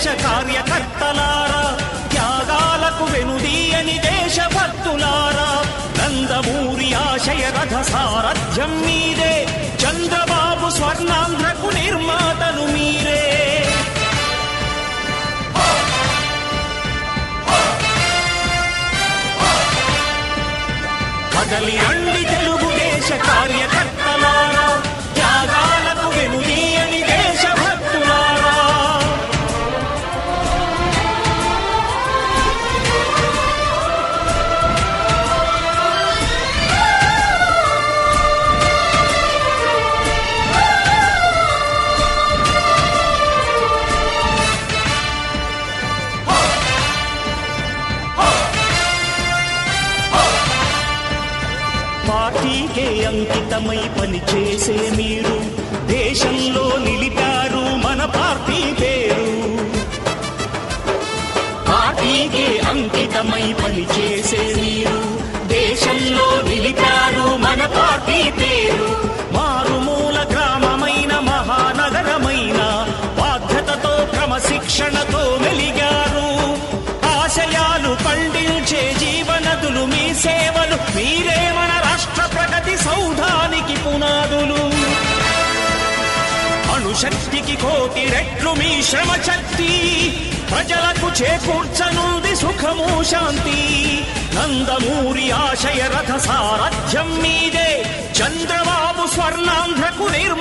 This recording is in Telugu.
దేశ కార్యకర్తలారా, త్యాగాలకు వెనుదీయని దేశభక్తులారా, నందమూరి ఆశయ రథ సారథ్యం మీదే, చంద్రబాబు స్వర్ణాంధ్రకు నిర్మాతలు మీరే. కదలి రండి తెలుగుదేశ కార్యకర్తలారా, త్యాగాలకు వెనుదీయని దేశభక్తులారా. పార్టీకే అంకితమై పనిచేసే మీరు దేశంలో నిలిపారు మన పార్టీ పేరు. పార్టీకే అంకితమై పనిచేసే మీరు దేశంలో నిలిపారు మన పార్టీ పేరు. మారుమూల గ్రామమైన మహానగరమైన బాధ్యతతో క్రమశిక్షణతో మెలిగారు. ఆశయాలు పండించే జీవనదులు మీ సేవలు, మీరే మన రాష్ట్ర ప్రగతి సౌధానికి పునాదులు. అణుశక్తికి కోటి రెట్లు మీ శ్రమ శక్తి, ప్రజలకు చేకూర్చనుంది సుఖము శాంతి. నందమూరి ఆశయ రథ సారథ్యం మీదే, చంద్రబాబు స్వర్ణాంధ్రకు నిర్మాణం